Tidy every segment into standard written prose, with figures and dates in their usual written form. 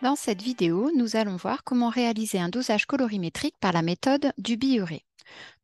Dans cette vidéo, nous allons voir comment réaliser un dosage colorimétrique par la méthode du biuret.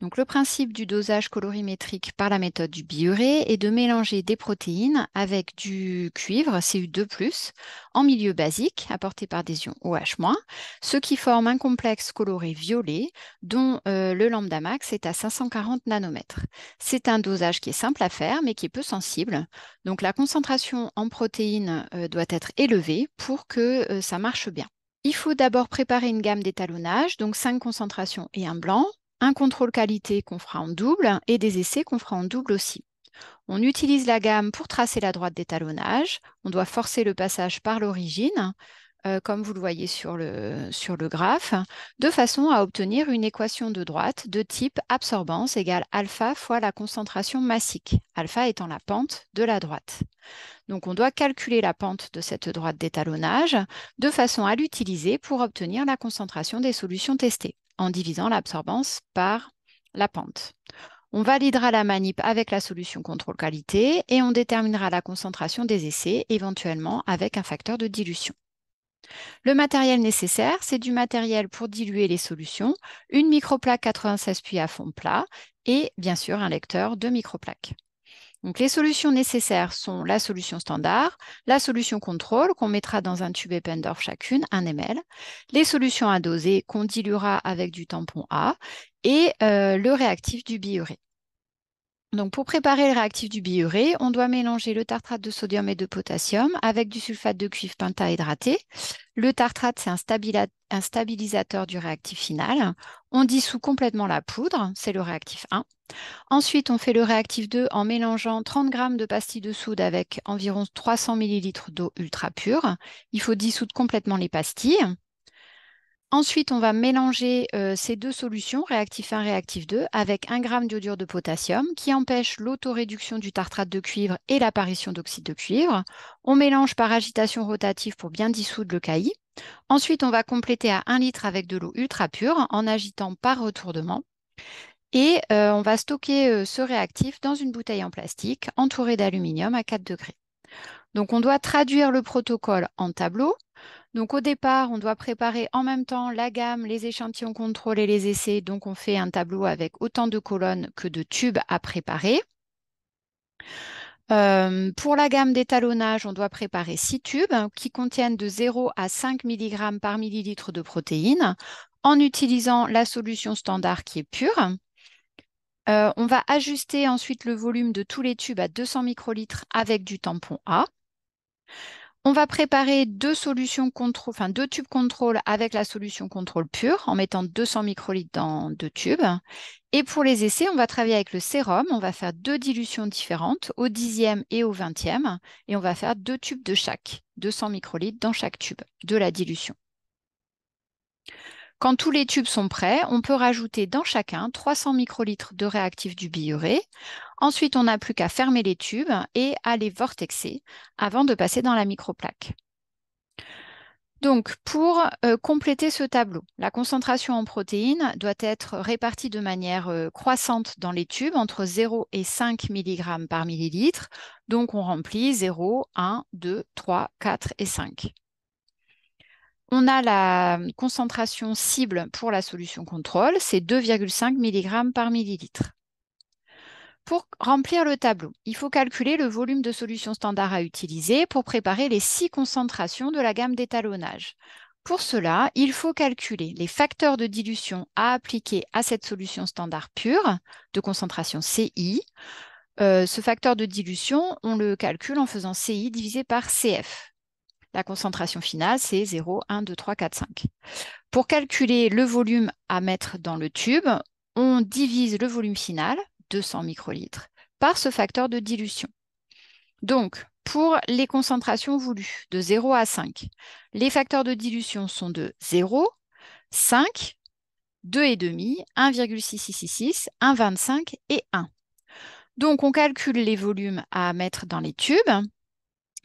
Donc, le principe du dosage colorimétrique par la méthode du biuret est de mélanger des protéines avec du cuivre Cu2+, en milieu basique apporté par des ions OH-, ce qui forme un complexe coloré violet dont le lambda max est à 540 nanomètres. C'est un dosage qui est simple à faire mais qui est peu sensible. Donc la concentration en protéines doit être élevée pour que ça marche bien. Il faut d'abord préparer une gamme d'étalonnage, donc 5 concentrations et un blanc, un contrôle qualité qu'on fera en double et des essais qu'on fera en double aussi. On utilise la gamme pour tracer la droite d'étalonnage. On doit forcer le passage par l'origine, comme vous le voyez sur le graphe, de façon à obtenir une équation de droite de type absorbance égale alpha fois la concentration massique, alpha étant la pente de la droite. Donc on doit calculer la pente de cette droite d'étalonnage de façon à l'utiliser pour obtenir la concentration des solutions testées, en divisant l'absorbance par la pente. On validera la manip avec la solution contrôle qualité et on déterminera la concentration des essais, éventuellement avec un facteur de dilution. Le matériel nécessaire, c'est du matériel pour diluer les solutions, une microplaque 96 puits à fond plat et bien sûr un lecteur de microplaque. Donc, les solutions nécessaires sont la solution standard, la solution contrôle qu'on mettra dans un tube Eppendorf chacune, 1 ml, les solutions à doser qu'on diluera avec du tampon A et le réactif du biuret. Donc, pour préparer le réactif du biuret, on doit mélanger le tartrate de sodium et de potassium avec du sulfate de cuivre pentahydraté. Le tartrate, c'est un stabilisateur du réactif final. On dissout complètement la poudre, c'est le réactif 1. Ensuite, on fait le réactif 2 en mélangeant 30 g de pastilles de soude avec environ 300 ml d'eau ultra pure. Il faut dissoudre complètement les pastilles. Ensuite, on va mélanger ces deux solutions, réactif 1, réactif 2, avec 1 g d'iodure de potassium qui empêche l'autoréduction du tartrate de cuivre et l'apparition d'oxyde de cuivre. On mélange par agitation rotative pour bien dissoudre le KI. Ensuite, on va compléter à 1 litre avec de l'eau ultra pure en agitant par retournement. Et on va stocker ce réactif dans une bouteille en plastique entourée d'aluminium à 4 degrés. Donc, on doit traduire le protocole en tableau. Donc, au départ, on doit préparer en même temps la gamme, les échantillons contrôle et les essais. Donc, on fait un tableau avec autant de colonnes que de tubes à préparer. Pour la gamme d'étalonnage, on doit préparer 6 tubes qui contiennent de 0 à 5 mg par millilitre de protéines en utilisant la solution standard qui est pure. On va ajuster ensuite le volume de tous les tubes à 200 microlitres avec du tampon A. On va préparer deux tubes contrôle avec la solution contrôle pure en mettant 200 microlitres dans 2 tubes. Et pour les essais, on va travailler avec le sérum. On va faire 2 dilutions différentes, au 10e et au 20e. Et on va faire 2 tubes de chaque, 200 microlitres dans chaque tube de la dilution. Quand tous les tubes sont prêts, on peut rajouter dans chacun 300 microlitres de réactif du biuret. Ensuite, on n'a plus qu'à fermer les tubes et à les vortexer avant de passer dans la microplaque. Donc, pour compléter ce tableau, la concentration en protéines doit être répartie de manière croissante dans les tubes entre 0 et 5 mg par millilitre. Donc, on remplit 0, 1, 2, 3, 4 et 5. On a la concentration cible pour la solution contrôle, c'est 2,5 mg par millilitre. Pour remplir le tableau, il faut calculer le volume de solution standard à utiliser pour préparer les 6 concentrations de la gamme d'étalonnage. Pour cela, il faut calculer les facteurs de dilution à appliquer à cette solution standard pure de concentration CI. Ce facteur de dilution, on le calcule en faisant CI divisé par CF. La concentration finale, c'est 0, 1, 2, 3, 4, 5. Pour calculer le volume à mettre dans le tube, on divise le volume final, 200 microlitres, par ce facteur de dilution. Donc, pour les concentrations voulues, de 0 à 5, les facteurs de dilution sont de 0, 5, 2,5, 1,6666, 1,25 et 1. Donc, on calcule les volumes à mettre dans les tubes.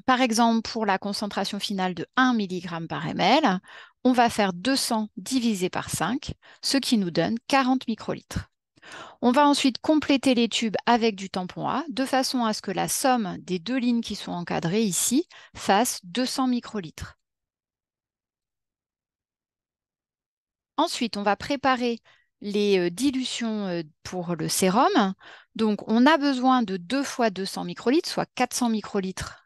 Par exemple, pour la concentration finale de 1 mg par ml, on va faire 200 divisé par 5, ce qui nous donne 40 microlitres. On va ensuite compléter les tubes avec du tampon A, de façon à ce que la somme des deux lignes qui sont encadrées ici fasse 200 microlitres. Ensuite, on va préparer les dilutions pour le sérum. Donc, on a besoin de 2 fois 200 microlitres, soit 400 microlitres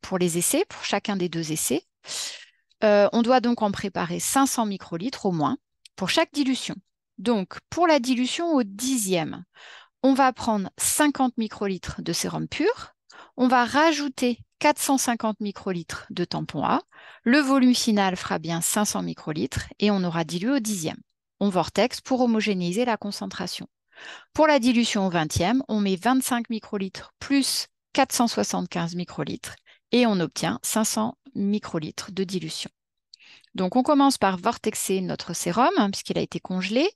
pour les essais, pour chacun des 2 essais. On doit donc en préparer 500 microlitres au moins pour chaque dilution. Donc, pour la dilution au 10e, on va prendre 50 microlitres de sérum pur. On va rajouter 450 microlitres de tampon A. Le volume final fera bien 500 microlitres et on aura dilué au 10e. On vortex pour homogénéiser la concentration. Pour la dilution au 20e, on met 25 microlitres plus 475 microlitres et on obtient 500 microlitres de dilution. Donc, on commence par vortexer notre sérum puisqu'il a été congelé.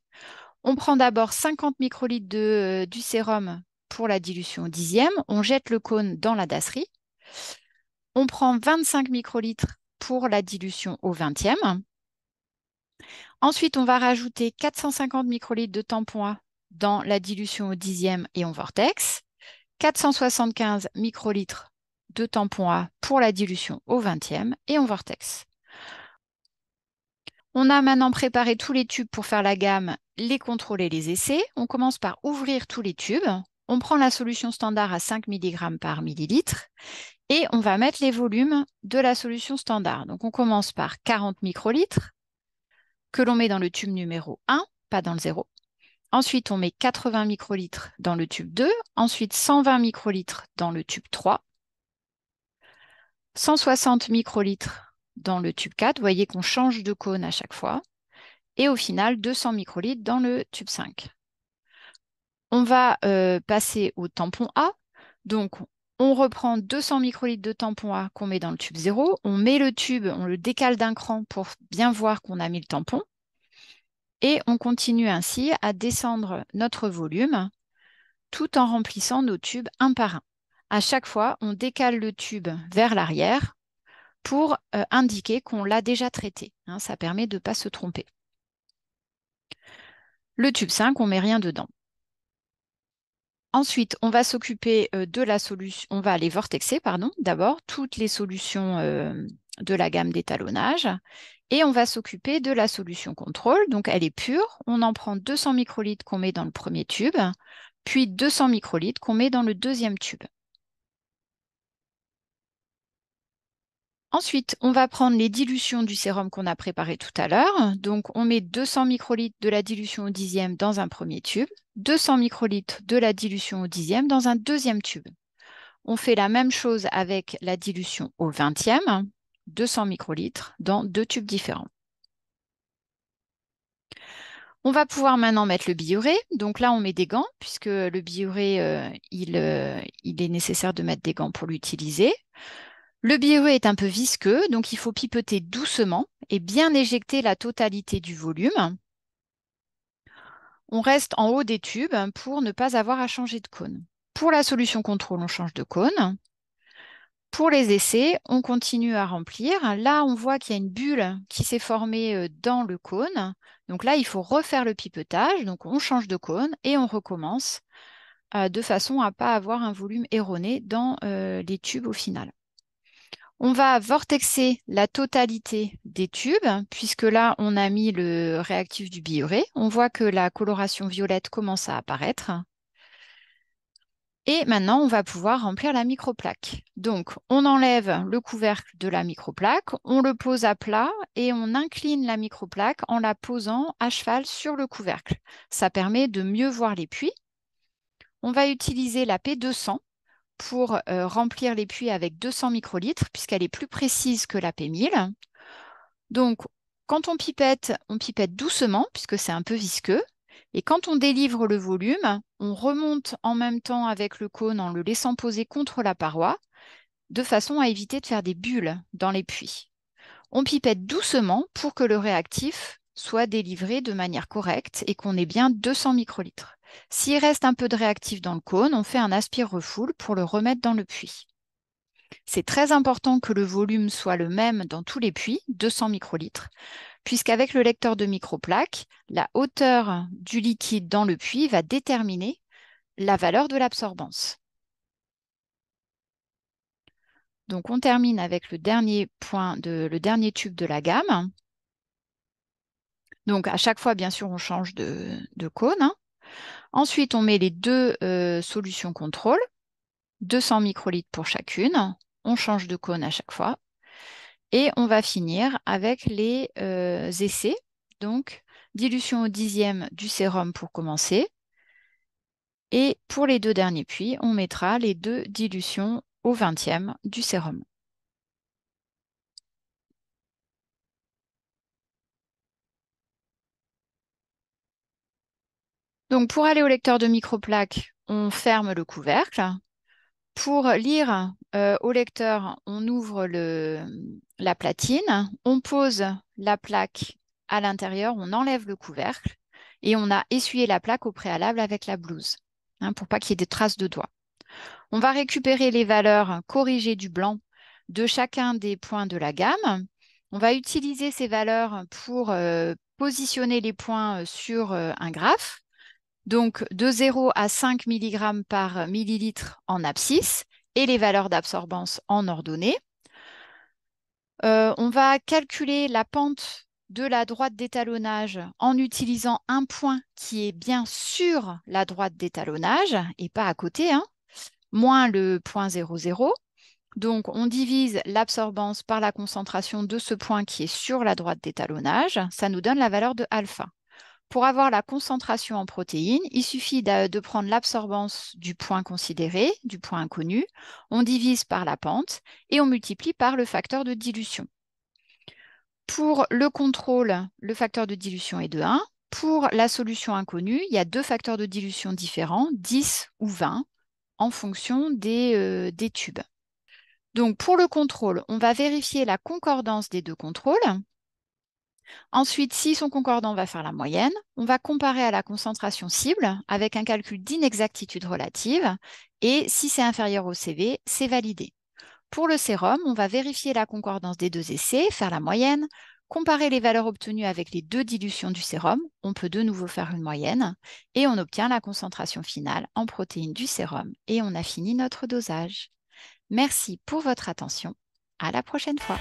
On prend d'abord 50 microlitres du sérum pour la dilution au 10e. On jette le cône dans la dasserie. On prend 25 microlitres pour la dilution au 20e. Ensuite, on va rajouter 450 microlitres de tampon A dans la dilution au 10e et on vortex. 475 microlitres de tampon A pour la dilution au 20e et on vortex. On a maintenant préparé tous les tubes pour faire la gamme, les contrôles et les essais. On commence par ouvrir tous les tubes. On prend la solution standard à 5 mg par millilitre et on va mettre les volumes de la solution standard. Donc on commence par 40 microlitres que l'on met dans le tube numéro 1, pas dans le 0. Ensuite, on met 80 microlitres dans le tube 2. Ensuite, 120 microlitres dans le tube 3. 160 microlitres dans le tube 4. Vous voyez qu'on change de cône à chaque fois. Et au final, 200 microlitres dans le tube 5. On va passer au tampon A. Donc, on reprend 200 microlitres de tampon A qu'on met dans le tube 0. On met le tube, on le décale d'un cran pour bien voir qu'on a mis le tampon. Et on continue ainsi à descendre notre volume tout en remplissant nos tubes un par un. À chaque fois, on décale le tube vers l'arrière pour indiquer qu'on l'a déjà traité. Hein, ça permet de ne pas se tromper. Le tube 5, on ne met rien dedans. Ensuite, on va s'occuper de la solution, on va aller vortexer, d'abord toutes les solutions de la gamme d'étalonnage et on va s'occuper de la solution contrôle. Donc, elle est pure. On en prend 200 microlitres qu'on met dans le premier tube, puis 200 microlitres qu'on met dans le deuxième tube. Ensuite, on va prendre les dilutions du sérum qu'on a préparé tout à l'heure. Donc, on met 200 microlitres de la dilution au 10e dans un premier tube, 200 microlitres de la dilution au 10e dans un deuxième tube. On fait la même chose avec la dilution au 20e, 200 microlitres dans 2 tubes différents. On va pouvoir maintenant mettre le biurée. Donc là, on met des gants, puisque le biurée, il est nécessaire de mettre des gants pour l'utiliser. Le biurée est un peu visqueux, donc il faut pipeter doucement et bien éjecter la totalité du volume. On reste en haut des tubes pour ne pas avoir à changer de cône. Pour la solution contrôle, on change de cône. Pour les essais, on continue à remplir. Là, on voit qu'il y a une bulle qui s'est formée dans le cône. Donc là, il faut refaire le pipetage. Donc on change de cône et on recommence de façon à ne pas avoir un volume erroné dans les tubes au final. On va vortexer la totalité des tubes, puisque là, on a mis le réactif du biurée. On voit que la coloration violette commence à apparaître. Et maintenant, on va pouvoir remplir la microplaque. Donc, on enlève le couvercle de la microplaque, on le pose à plat et on incline la microplaque en la posant à cheval sur le couvercle. Ça permet de mieux voir les puits. On va utiliser la P200 pour remplir les puits avec 200 microlitres, puisqu'elle est plus précise que la P1000. Donc, quand on pipette doucement, puisque c'est un peu visqueux. Et quand on délivre le volume, on remonte en même temps avec le cône en le laissant poser contre la paroi, de façon à éviter de faire des bulles dans les puits. On pipette doucement pour que le réactif soit délivré de manière correcte et qu'on ait bien 200 microlitres. S'il reste un peu de réactif dans le cône, on fait un aspire-refoule pour le remettre dans le puits. C'est très important que le volume soit le même dans tous les puits, 200 microlitres, puisqu'avec le lecteur de microplaque, la hauteur du liquide dans le puits va déterminer la valeur de l'absorbance. Donc, on termine avec le dernier tube de la gamme. Donc, à chaque fois, bien sûr, on change de cône, hein. Ensuite, on met les deux solutions contrôle, 200 microlitres pour chacune. On change de cône à chaque fois. Et on va finir avec les essais. Donc, dilution au 10e du sérum pour commencer. Et pour les deux derniers puits, on mettra les deux dilutions au 20e du sérum. Donc, pour aller au lecteur de microplaques, on ferme le couvercle. Pour lire au lecteur, on ouvre la platine, on pose la plaque à l'intérieur, on enlève le couvercle et on a essuyé la plaque au préalable avec la blouse, hein, pour pas qu'il y ait des traces de doigts. On va récupérer les valeurs corrigées du blanc de chacun des points de la gamme. On va utiliser ces valeurs pour positionner les points sur un graphe. Donc de 0 à 5 mg par millilitre en abscisse et les valeurs d'absorbance en ordonnée. On va calculer la pente de la droite d'étalonnage en utilisant un point qui est bien sur la droite d'étalonnage et pas à côté, hein, moins le point 0,0. Donc, on divise l'absorbance par la concentration de ce point qui est sur la droite d'étalonnage. Ça nous donne la valeur de alpha. Pour avoir la concentration en protéines, il suffit de prendre l'absorbance du point considéré, du point inconnu, on divise par la pente et on multiplie par le facteur de dilution. Pour le contrôle, le facteur de dilution est de 1. Pour la solution inconnue, il y a deux facteurs de dilution différents, 10 ou 20, en fonction des tubes. Donc, pour le contrôle, on va vérifier la concordance des deux contrôles. Ensuite, s'ils sont concordants, on va faire la moyenne. On va comparer à la concentration cible avec un calcul d'inexactitude relative. Et si c'est inférieur au CV, c'est validé. Pour le sérum, on va vérifier la concordance des deux essais, faire la moyenne, comparer les valeurs obtenues avec les deux dilutions du sérum. On peut de nouveau faire une moyenne et on obtient la concentration finale en protéines du sérum. Et on a fini notre dosage. Merci pour votre attention. À la prochaine fois.